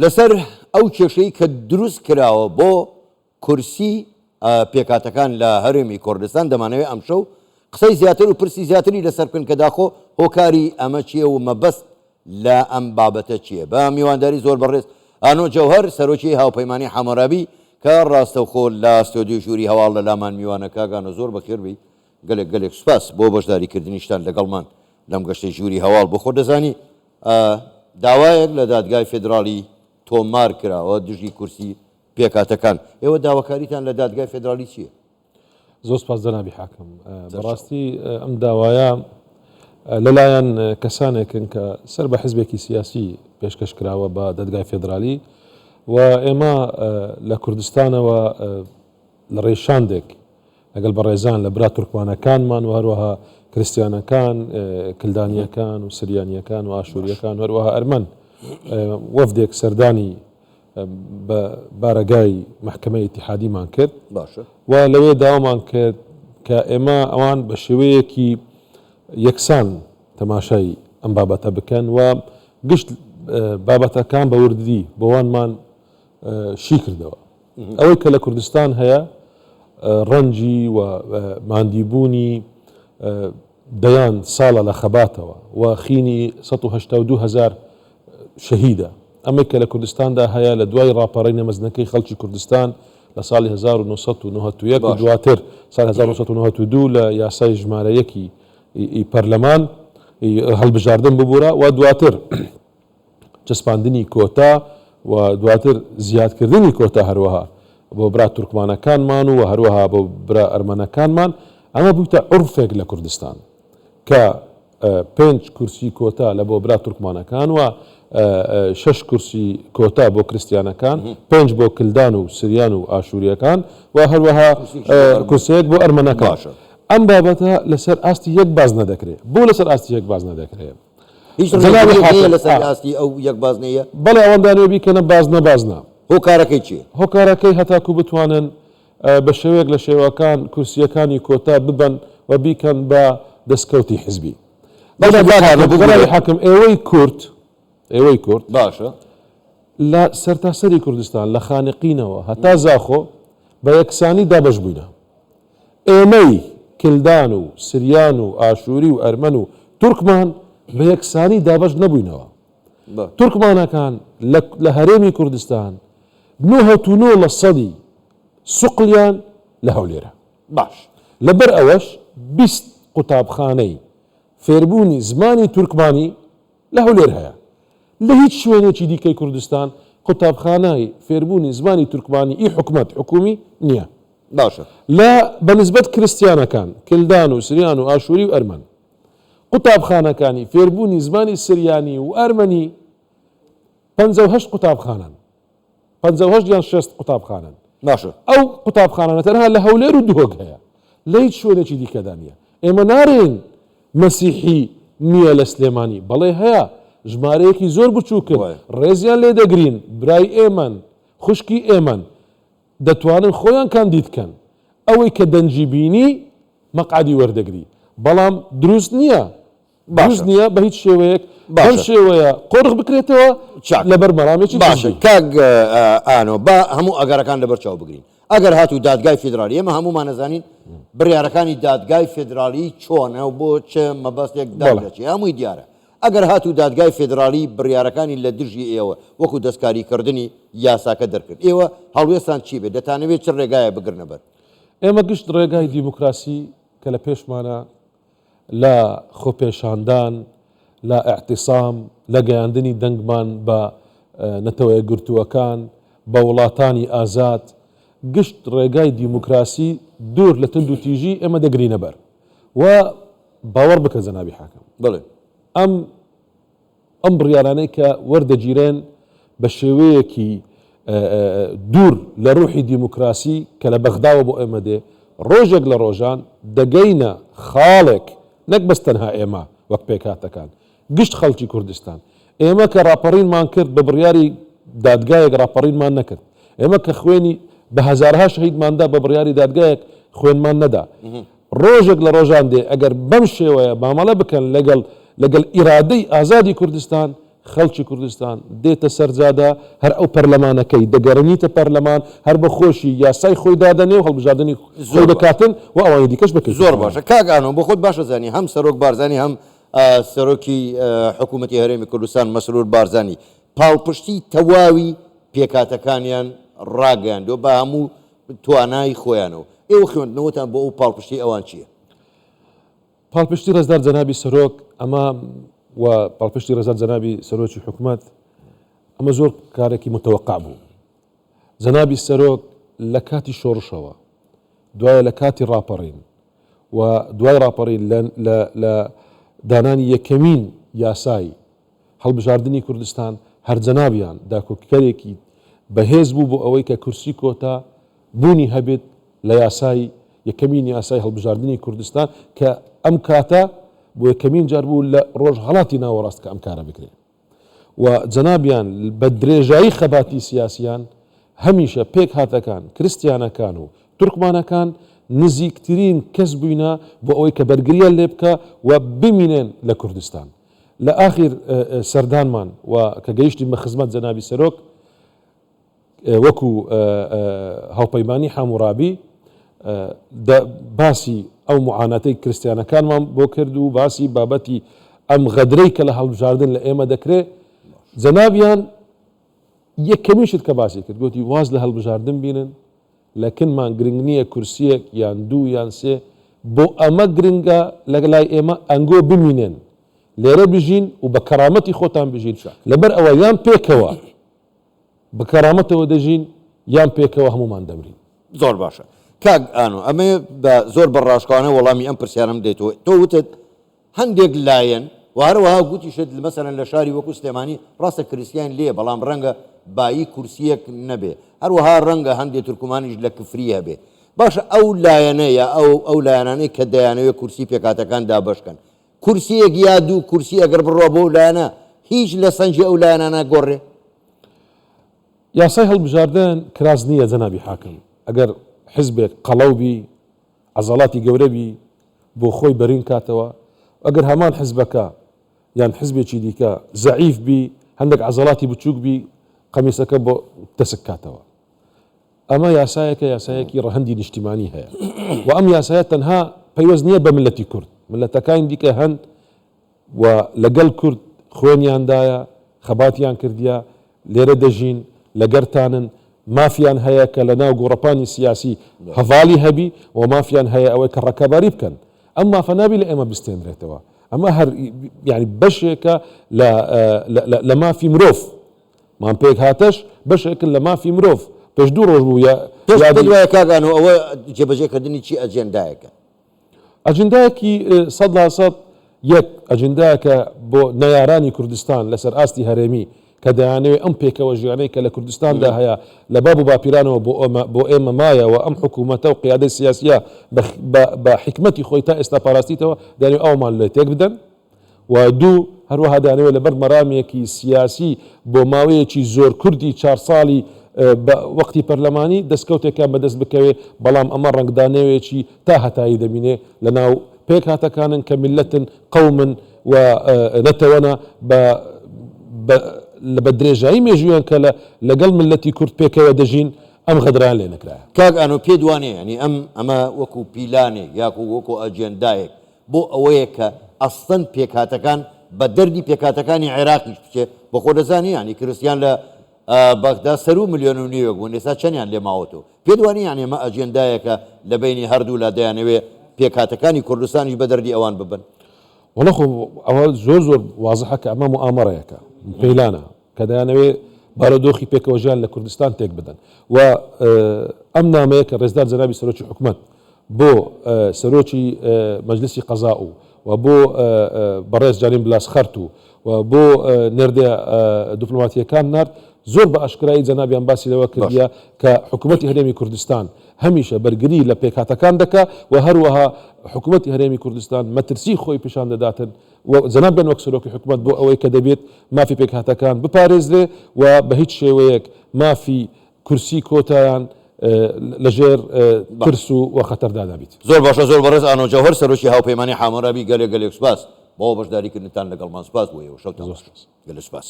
لەسەر ئەو کێشەی کە دروست کراوە بۆ کورسی پێکاتەکان لە هەرێمی کوردستان دەمانەوێت ئەم شەو قسەی زیاتر و پرسی زیاتری لەسەر بکەن کە داخۆ هۆکاری ئەمە چییە و مەبەست لە ئەم بابەتە چییە؟ بە میوانداری زۆر بەڕێز ئانۆ جەوهەر سەرۆکی هاوپەیمانی حەمەڕابی کە ڕاستەوخۆ لە ستۆدیۆ ژووری هەواڵ لە لامان میوانە کاگانە زۆر بەخێربی گەلێک سوپاس بۆ بەشداریکردنیشتان لەگەڵمان لەم گەشتەی ژووری هەواڵ بۆ خۆ دەزانی داوایەک لە دادگای فێدراڵی تۆمار کراوە دژی کورسی پێکاتەکان. ئێوە داواکاریتان لە دادگای فێدراڵی چییە؟ زۆر سپاس جەنابی حاکم. بەڕاستی ئەم داوایە لەلایەن کەسانێکن کە سەر بە حزبێکی سیاسی پێشکەش کراوە بە دادگای فێدرالی و ئێمە لە کوردستانەوە لە ڕێشاندێک لەگەڵ بەڕێزان لە برا تورکمانەکانمان و هەروەها کریستیانەکان، کلدانیەکان و سریانیەکان و ئاشوریەکان و هەروەها ئەرمەن وەفدێک سەردانی بە بارەگای محکمەی ئیتیحادیمان کرد و لەوێ داوامان کرد کە ئێمە ئەوان بە شێوەیەکی یەکسان تەماشای ئەم بابەتە بکەن و گشت بابەتەکان بە وردی بۆوانمان شی کردەوە. ئەوەی کە لە کوردستان هەیە ڕەنجی و ماندیبوونی دەیان ساڵە لە خەباتەوە و خینی 182,000 شەهیدە. ئەمە کە لە کوردستاندا هەیە لە دوای ڕاپەڕینە مەزنەکەی خەڵکی کوردستان لە ساڵی 1991 و دواتر ساڵی 1992 لە یاسای ژمارەیەکی پەرلەمان هەڵبژاردن ببوورە و دواتر چەسپاندنی کۆتا و دواتر زیادکردنی کۆتا هەروەها بۆ برا تورکمانەکانمان و هەروەها بۆ برا ئەرمەنەکانمان. ئەمە بوویتە عورفێک لە کوردستان کە 5 کورسی کۆتا لە بۆ برا تورکمانەکان و 6 کورسی کۆتا بۆ کریستیانەکان، 5 بۆ کلدان و سریان و ئاشوریەکان و هەروەها کورسەیەک بۆ ئەرمەنەکان. ئەم بابەتە لەسەر ئاستی یەک باز نەدەکرێت. بۆ لەسەر ئاستی یەک باز نەدەکرێت؟ هیچ لەسەر ئاستی ئەو یەک باز نییە؟ بەڵێ ئەوەندانێ بیکەنە بازنە. هۆکارەکەی چییە؟ هۆکارەکەی هەتاکو بتوانن بە شێوەیەک لە شێوەکان کورسیەکانی کۆتا ببەن و بیکەن بە دەستکەوتی حزبی. حاکم ئێوەی کورد باشە لە سەرتاسەری کوردستان لە خانقینەوە هەتا زاخۆ بە یەکسانی دابەش بووینە. ئێمەی کلدان و سریان و ئاشوری و ئەرمەن و تورکمان بە یەکسانی دابەش نەبووینەوە. تورکمانەکان لە هەرێمی کوردستان 99% سوقلیان لە هەولێرە. باش لەبەر ئەوەش 20 قوتابخانەی فێربوونی زمانی تورکمانی لە هەولێر هەیە. لە هیچ شوێنێکی دیکەی کوردستان قوتابخانەی فێربوونی زمانی تورکمانی حکومەت حکومی نییە. باشە لە بەنسبەت کریستیانەکان، کلدان و سریان و ئاشوری و ئەرمەن قوتابخانەکانی فێربوونی زمانی سریانی و ئەرمەنی 58 قوتابخانن، 58 یان 6 قوتابخانن. باشە ئەو قوتابخانانە تەنها لە هەولێر و دوهۆک هەیە، لە هیچ شوێنێکی دیکەدا نییە. ئێمە نارێن مەسیحی نییە لە سلێمانی، بەڵێ هەیە ژمارەیەکی زۆر بچووکن ڕێزیان لێ دەگرین. برای ئێمەن، خوشکی ئێمەن دەتوانن خۆیان کاندیدکەن. ئەوەی کە دەنجی بینی مەقعدی وەردەگری، بەڵام دروست نییە بە هیچ شێوەیەک بەم شێوەیە قۆرغ بکرێتەوە لەبەر مەرامێکی. باشە کاک ئانۆ با هەموو ئەگەرەکان لەبەر چاو بگرین. ئەگەر هاتوو دادگای فێدرالی، ئێمە هەمومان نەزانین بڕیارەکانی دادگای فێدرالی چۆنە و بۆ چه مەبەستێک داچێت، هەمووی دیارە. ئەگەر هاتوو دادگای فێدرالی بڕیارەکانی لە دژی ئێوە وەکو دەستکاریکردنی یاساکە دەرکرد، ئێوە هەڵوێستان چی بێت؟ دەتانەوێت چ ڕێگایە بگرنە بەر؟ ئێمە گشت ڕێگای دیموکراسی کە لە پێشمانە لە خۆپێشاندان، لە ئاعتیسام، لە گەیاندنی دەنگمان بە نەتەوەیە گرتووەکان، بە وڵاتانی ئازاد، گشت ڕێگای دیموکراسی دوور لە تند و تیژی ئێمە دەگرینە بەر و باوەڕ بکە جەنابی حاکم. بڵێ ئەم بڕیارانەی کە وەردەگیرێن بە شێوەیەکی دوور لە ڕوحی دیموکراسی کە لە بەغداوە بۆ ئێمە دێ، ڕۆژێک لە ڕۆژان دەگەینە خاڵێک نەک بەس تەنها ئێمە وەک پێکاتەکان، گشت خەڵکی کوردستان. ئێمە کە ڕاپەڕینمان کرد بە بڕیاری دادگایەک ڕاپەڕینمان نەکرد. ئێمە کە خوێنی بە هەزارها شەهیدماندا بە بڕیاری دادگایەک خوێنمان نەدا. ڕۆژێک لە ڕۆژان دێ ئەگەر بەم شێوەیە مامەڵە بکەن لەگەڵ ئیرادەی ئازادی کوردستان، خەڵکی کوردستان دێتە سەرجادا هەر ئەو پەرلەمانەکەی دەگەڕنیتە پەرلەمان هەر بە خۆشی یاسای خۆی دادەنێ و هەڵبژاردننی خۆی دەکاتن و ئەوانی دیکەش بکەیت. زۆر باشە کاگانەوە بۆ خۆت باشە زانی هەم سەرۆک بارزانانی هەم سەرۆکی حکوومەتی هەرێمی کوردستان مەسرور بارزانانی پاڵپشتی تەواوی پێکاتەکانیان ڕاگەاندوە بە هەموو توانای خۆیانەوە. ئێوە خوێندنەوەتان بۆ ئەو پاڵپشتی ئەوان چییە؟ پاڵپشتی ڕێزدار جەنابی سەرۆک ئەمە و پاڵپشتی ڕێزدار جەنابی سەرۆکی حکوومەت ئەمە زۆر کارێکی متەوەقع بوو. جەنابی سەرۆک لە کاتی شۆڕشەوە دوایە لە کاتی ڕاپەڕین و دوای ڕاپەڕین لە دانانی یەکەمین یاسای هەڵبژاردننی کوردستان هەر جەنابیان داکۆکەرێکی بەهێز بوو بۆ ئەوەی کە کورسی کۆتا بوونی هەبێت لە یاسای یەکەمین یاسای هەڵبژاردننی کوردستان کە ئەم کاتە بۆ یەکەمین جار بوو لە ڕۆژهەڵاتی ناوەڕاست کە ئەم کارە بکرێت و جەنابیان بە درێژایی خەباتی سیاسیان هەمیشە پێک هاتەکان کریستیانەکان و تورکمانەکان نزیکترین کەس بووینە بۆ ئەوەی کە بەرگریان لێ بکە و بمینێن لە کوردستان. لە ئاخیر سەردانمان و کە گەیشتین بە خزمەت جەنابی سەرۆک وەکو هاوپەیمانی حاموڕابی باسی ئەو معاناتەی کریستیانەکانمان بۆ کرد و باسی بابەتی ئەم غەدرەی کە لە هەڵبژاردن لە ئێمە دەکرێت جەنابیان یەکەمیشت کە باسی کرد گوتی واز لە هەڵبژاردن بینن لەکنمان گرنگ نییە کورسیەک یان دوو یان سێ بۆ ئەمە گرنگە لەگەلای ئێمە ئەنگۆ بمینێن لێرە بژین و بە کەرامەتی خۆتان بژین لەبەر ئەوە یان پێکەوە بە کەرامەتەوە دەژین یان پێکەوە هەمومان دەمرین. زۆر باشە کاک ئانۆ ئەمە بە زۆر بەڕاشکانە وەڵامی ئەم پرسیارم دێتەوە تۆ وتت هەندێک لایەن و هەروەها گوتیشت مەسەرەن لە شاری وەکو سلێمانی ڕاستە کریسیان لێ بەڵام ڕەنگە بایی کورسیەک نەبێ هەروەها ڕەنگە هەندێک تورکمانیش لە کفری هەبێ باشە ئەو لایەنەیە ئەو لایەنانەی کە دەیانەوێت کورسی پێکاتەکان دابشکەن کورسیەک یا دوو کورسی ئەگەر بڕۆ بۆ لایەنە هیچ لە سەنجی ئەو لایەنانە گۆڕێ. یاسای هەڵبژاردن کراس نییە جەنابی حاکم ئەگەر حزبێک قەڵەو بی عەزەڵاتی گەورە بی بۆ خۆی بەرین کاتەوە ئەگەر هەمان حزبەکە یان حزبێکی دیکە زەعیف بی هەندێک عەزەڵاتی بچووک بی قەمیسەکە بۆ دەسک کاتەوە. ئەمە یاسایەکی ڕەهەندی نیشتیمانی هەیە و ئەم یاسایە تەنها پەیوەست نییە بە ملەتی کورد ملەتەکانی دیکە هەند و لەگەڵ کورد خوێنیاندایە خەباتیان کردیە لێرە دەژین لەگەرتانن مافیان هەیە کە لە ناو گۆڕەپانی سیاسی هەڤاڵی هەبی و مافیان هەیە ئەوەی کە ڕەکەباری بکەن ئەم مافە نابی لە ئێمە بستێنرێتەوە ئەمە هەر یعنی بەشێکە لە مافی مرۆڤ مان پێک هاتەش بەشێکن لە مافی مرۆڤ پێش دوو ڕۆژ بوو دوایە کاگانەوە ئەوە جێبەجێکردنی چی ئەجێندایەکە ئەجندایەکی 100% یەک ئەجندایەکە بۆ نەیارانی کوردستان لەسەر ئاستی هەرێمی کە دەیانەوێت ئەم پێکەوە ژیانەی کە لە کوردستاندا هەیە لە باب و باپیرانەوە بۆ ئێمە مایە و ئەم حکوومەتە و قیادەی سیاسیە بە حکمەتی خۆی تا ئێستا پاراستیتەوە دەیانەوێت ئەومان لێ تێک بدەن و دوو هەروەها دەیانەوێت لەبەر مەرامێکی سیاسی بۆ ماوەیەکی زۆر کوردی 4 ساڵی وەختی پەرلەمانی دەستکەوتێکیان بەدەست بکەوێت بەڵام ئەمە ڕنگدانەوێکی تا هەتایی دەبینێ لە ناو پێک هاتەکانن کە میلەتن قەومن و نەتەوەنە بە درێژایی مێژویان کە لەگەڵ ملەتی کورد پێکەوە دەژین ئەم غەدران لێ نەکرایە. کاک ئانۆ پێ دوانێ ینی ئەمە وەکو پیلانێک یاکو وەکو ئەجێندایەک بۆ ئەوەیە کە ئەستەن پێکهاتەکان بە دەردی پێکهاتەکانی عێراقیش بچێت بە خۆ دەزانی ینی کریستیان لە بەغدا 100 ملیۆن و نیوەک بوون ئێستا چەندیان لێ ماوەتەوە پێ دوانی یان ئێمە ئەجێندایەکە لە بینی هەردوو لا دەیانەوێت پێکهاتەکانی کوردستانیش بە دەردی ئەوان ببن. وەڵا خۆ ئەوە زۆر وازحە کە ئەمە موامەڕەیەکە پەیلانە کە دەیانەوێت بارودۆخی پێکەوە ژیان لە کوردستان تێک بدەن و ئەم نامەیە کە ڕێزدار جەنابی سەرۆکی حکوومەت بۆ سەرۆکی مەجلیسی قەزا و بۆ بەڕێز جارین بلاسخەرت و بۆ نێردە دیپلۆماتیەکان نرد زۆر بە ئاشکرایی جەنابیان باسی لەوە کردیە کە حکوومەتی هەرێمی کوردستان هەمیشە بەرگری لە پێکهاتەکان دەکا و هەروەها حکوومەتی هەرێمی کوردستان مەترسی خۆی پیشان دەداتن و جەنابیان وەک سەرۆکی حکوومەت بۆ ئەوەی کە دەبێت مافی پێکهاتەکان بپارێزرێ و بە هیچ شێوەیەک مافی کورسی کۆتایان لەژێر ترس و خەتەردا دابێت. زۆر باشە زۆر بەڕێز ئانۆ جەوهەر سەرۆکی هاوپەیمانی حاموڕابی گەلێک سوپاس بۆ بەشداریکردنتان لەگەڵمان سپاس بوویەوە شەوتان زۆر باش. سپاس. گەلە سپاس.